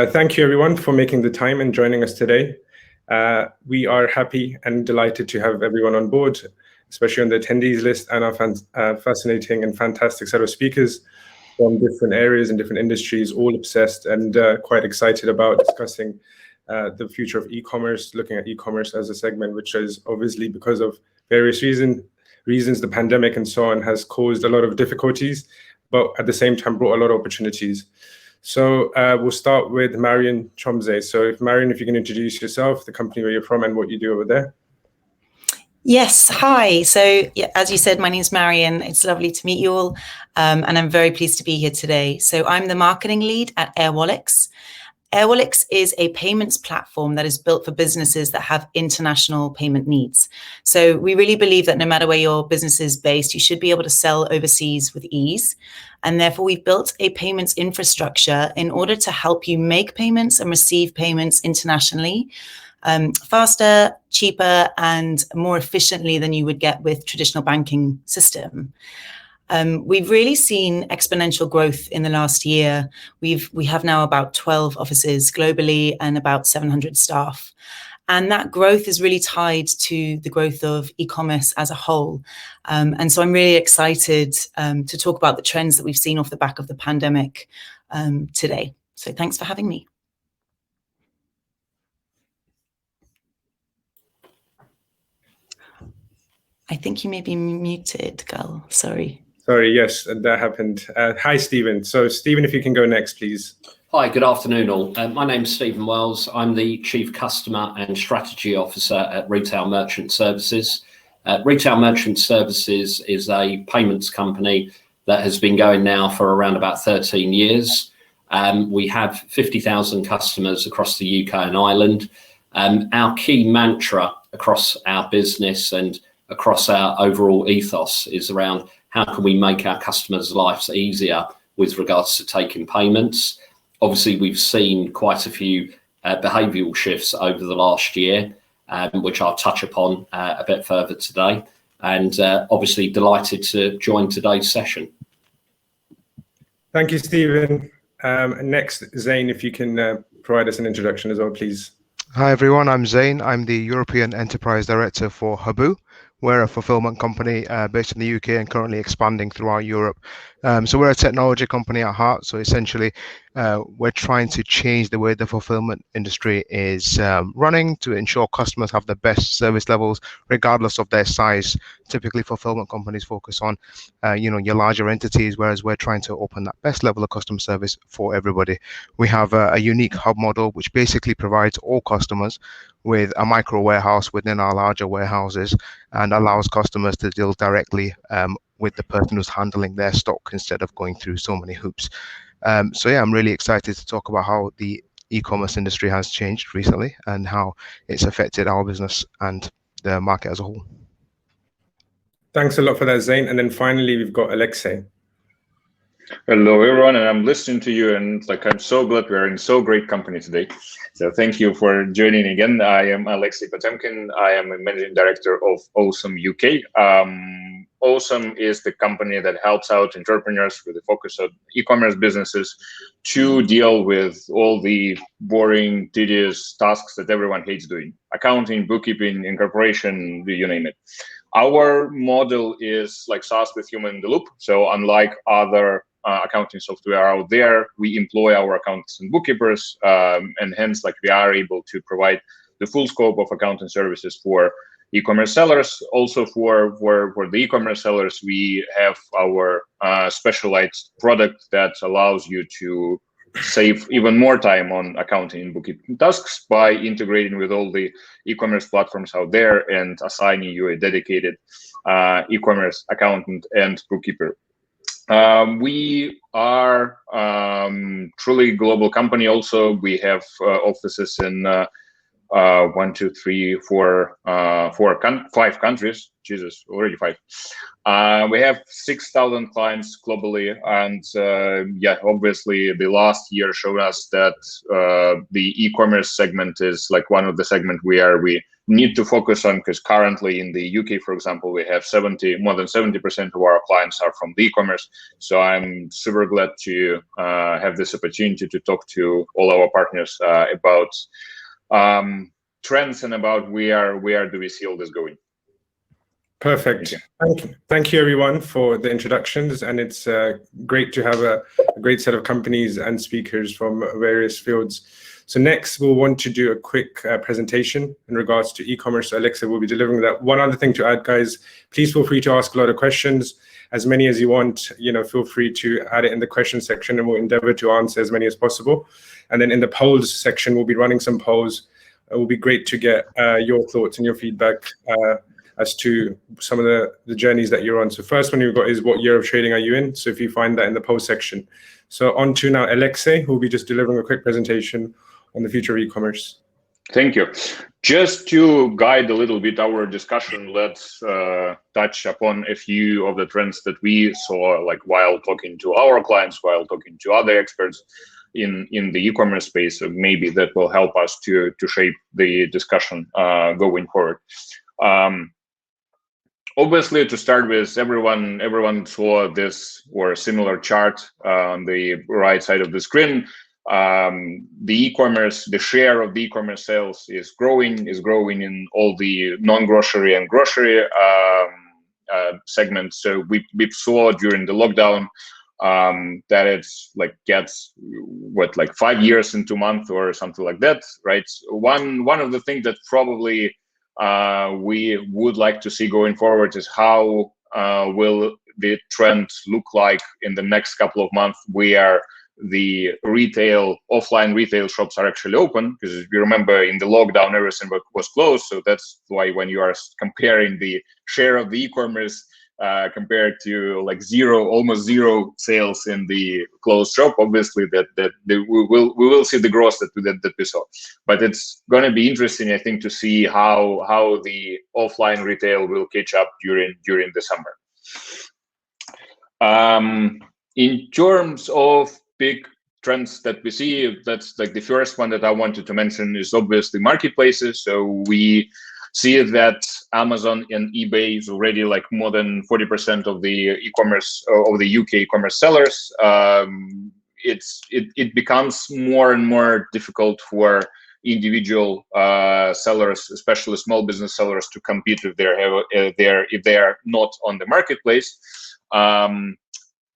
Thank you, everyone, for making the time and joining us today. We are happy and delighted to have everyone on board, especially on the attendees list, and our fascinating and fantastic set of speakers from different areas and different industries, all obsessed and quite excited about discussing the future of e-commerce, looking at e-commerce as a segment, which is obviously, because of various reasons, the pandemic and so on, has caused a lot of difficulties, but at the same time brought a lot of opportunities. So we'll start with Marion Chomze. So Marion, if you can introduce yourself, the company where you're from, and what you do over there. Yes, hi. So yeah, as you said, my name's Marion. It's lovely to meet you all, and I'm very pleased to be here today. So I'm the marketing lead at Airwallex. Airwallex is a payments platform that is built for businesses that have international payment needs. So we really believe that no matter where your business is based, you should be able to sell overseas with ease. And therefore, we've built a payments infrastructure in order to help you make payments and receive payments internationally faster, cheaper, and more efficiently than you would get with traditional banking system. We've really seen exponential growth in the last year. We have now about 12 offices globally and about 700 staff. And that growth is really tied to the growth of e-commerce as a whole. And so I'm really excited to talk about the trends that we've seen off the back of the pandemic today. So thanks for having me. I think you may be muted, Gal. Sorry. Sorry, yes, that happened. Hi, Stephen. So Stephen, if you can go next, please. Hi, good afternoon all. My name's Stephen Wells. I'm the Chief Customer and Strategy Officer at Retail Merchant Services. Retail Merchant Services is a payments company that has been going now for around about 13 years. We have 50,000 customers across the UK and Ireland. Our key mantra across our business and across our overall ethos is around how can we make our customers' lives easier with regards to taking payments. Obviously, we've seen quite a few behavioural shifts over the last year, which I'll touch upon a bit further today. And obviously delighted to join today's session. Thank you, Stephen. Next, Zain, if you can provide us an introduction as well, please. Hi, everyone. I'm Zain. I'm the European Enterprise Director for Habu. We're a fulfillment company based in the UK and currently expanding throughout Europe. So we're a technology company at heart. So essentially, we're trying to change the way the fulfillment industry is running to ensure customers have the best service levels, regardless of their size. Typically, fulfillment companies focus on, your larger entities, whereas we're trying to open that best level of customer service for everybody. We have a unique hub model, which basically provides all customers with a micro warehouse within our larger warehouses and allows customers to deal directly with the person who's handling their stock instead of going through so many hoops. So yeah, I'm really excited to talk about how the e-commerce industry has changed recently and how it's affected our business and the market as a whole. Thanks a lot for that, Zain. And then finally, we've got Alexei. Hello, everyone, and I'm listening to you, and I'm so glad we're in so great company today. So thank you for joining again. I am Alexei Potemkin. I am a managing director of Osome UK. Osome is the company that helps out entrepreneurs with a focus on e-commerce businesses to deal with all the boring, tedious tasks that everyone hates doing: accounting, bookkeeping, incorporation, you name it. Our model is like SaaS with human in the loop. So unlike other accounting software out there, we employ our accountants and bookkeepers, and hence we are able to provide the full scope of accounting services for e-commerce sellers. Also for the e-commerce sellers, we have our specialized product that allows you to save even more time on accounting and bookkeeping tasks by integrating with all the e-commerce platforms out there and assigning you a dedicated e-commerce accountant and bookkeeper. We are truly global company. Also, we have offices in 5 countries. Jesus, already 5. We have 6,000 clients globally, and obviously the last year showed us that the e-commerce segment is one of the segments where we need to focus on, because currently in the UK, for example, we have more than 70% of our clients are from the e-commerce. So I'm super glad to have this opportunity to talk to all our partners about trends and about where do we see all this going. Perfect. Thank you everyone for the introductions, and it's great to have a great set of companies and speakers from various fields. So next we'll want to do a quick presentation in regards to e-commerce. Alexa will be delivering that. One other thing to add, guys, please feel free to ask a lot of questions, as many as you want. Feel free to add it in the question section, and we'll endeavor to answer as many as possible. And then in the polls section, we'll be running some polls. It will be great to get your thoughts and your feedback as to some of the journeys that you're on. So first one you've got is, what year of trading are you in? So if you find that in the post section. So on to now Alexei, who will be just delivering a quick presentation on the future of e-commerce. Thank you. Just to guide a little bit our discussion, let's touch upon a few of the trends that we saw, like while talking to our clients, while talking to other experts in the e-commerce space. So maybe that will help us to shape the discussion going forward. Obviously, to start with, everyone saw this or a similar chart on the right side of the screen. The e-commerce, the share of the e-commerce sales is growing in all the non-grocery and grocery segments. So we saw during the lockdown that it's like gets 5 years in 2 months or something like that, right? One of the things that probably we would like to see going forward is how will the trend look like in the next couple of months, where the offline retail shops are actually open. Because if you remember, in the lockdown, everything was closed. So that's why when you are comparing the share of the e-commerce compared to like almost zero sales in the closed shop, obviously we will see the growth that we saw. But it's going to be interesting, I think, to see how the offline retail will catch up during the summer. In terms of big trends that we see, that's like the first one that I wanted to mention is obviously marketplaces. So we see that Amazon and eBay is already like more than 40% of the e-commerce of the UK e-commerce sellers. It becomes more and more difficult for individual sellers, especially small business sellers, to compete if they are not on the marketplace.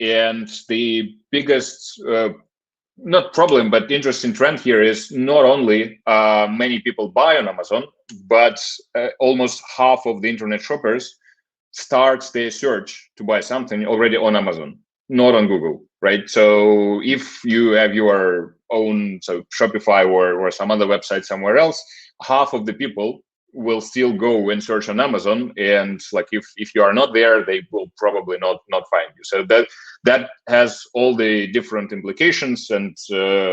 And the biggest not problem, but interesting trend here is not only many people buy on Amazon, but almost half of the internet shoppers start their search to buy something already on Amazon, not on Google, right? So if you have your own Shopify or some other website somewhere else, half of the people will still go and search on Amazon, and like if you are not there, they will probably not find you. So that has all the different implications, and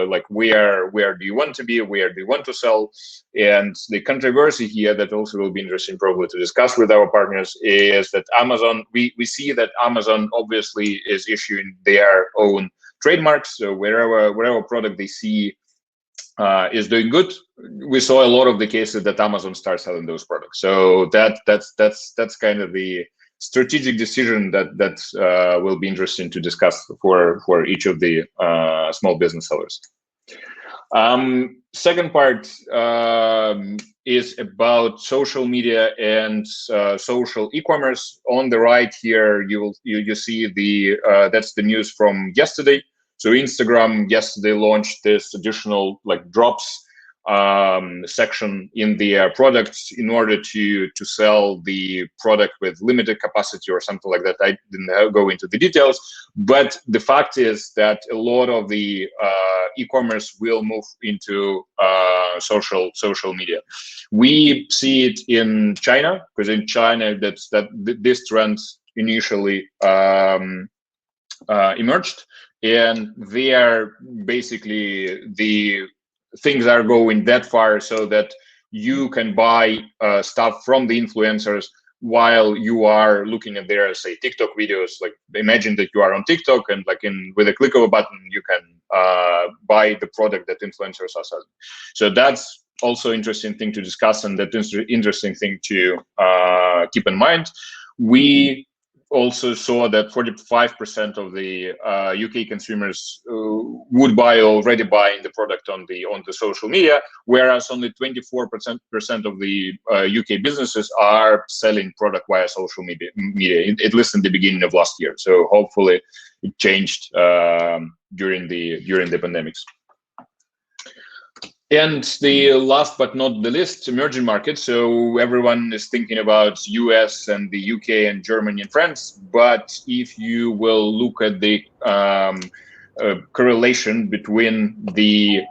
like where do you want to be, where do you want to sell? And the controversy here that also will be interesting probably to discuss with our partners is that Amazon, we see that Amazon obviously is issuing their own trademarks. So wherever product they see is doing good, we saw a lot of the cases that Amazon starts selling those products. So that's kind of the strategic decision that will be interesting to discuss for each of the small business sellers. Second part is about social media and social e-commerce. On the right here, you see that's the news from yesterday. So Instagram yesterday launched this additional like drops section in their products in order to sell the product with limited capacity or something like that. I didn't go into the details, but the fact is that a lot of the e-commerce will move into social media. We see it in China, because in China this trend initially emerged. And there, basically, the things are going that far so that you can buy stuff from the influencers while you are looking at their, say, TikTok videos. Like, imagine that you are on TikTok, and like with a click of a button, you can buy the product that influencers are selling. So that's also interesting thing to discuss, and that interesting thing to keep in mind. We also saw that 45% of the UK consumers would already buying the product on the social media, whereas only 24% of the UK businesses are selling product via social media, at least in the beginning of last year. So hopefully it changed during the pandemics. And the last but not the least, emerging markets. So everyone is thinking about US and the UK and Germany and France. But if you will look at the correlation between the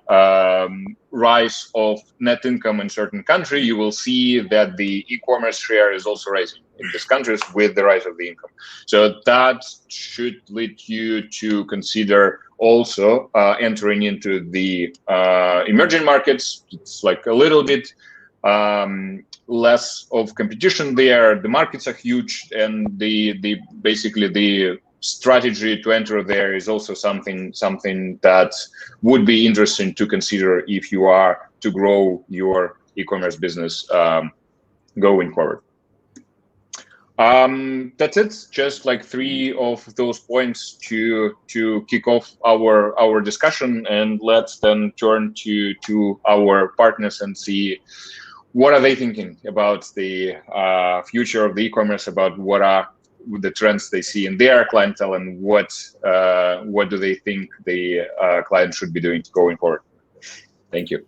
rise of net income in certain country, you will see that the e-commerce share is also rising in these countries with the rise of the income. So that should lead you to consider also entering into the emerging markets. It's like a little bit less of competition there. The markets are huge, and basically the strategy to enter there is also something that would be interesting to consider if you are to grow your e-commerce business going forward. That's it. Just like 3 of those points to kick off our discussion, and let's then turn to our partners and see what are they thinking about the future of the e-commerce, about what are the trends they see in their clientele, and what do they think the client should be doing going forward. Thank you.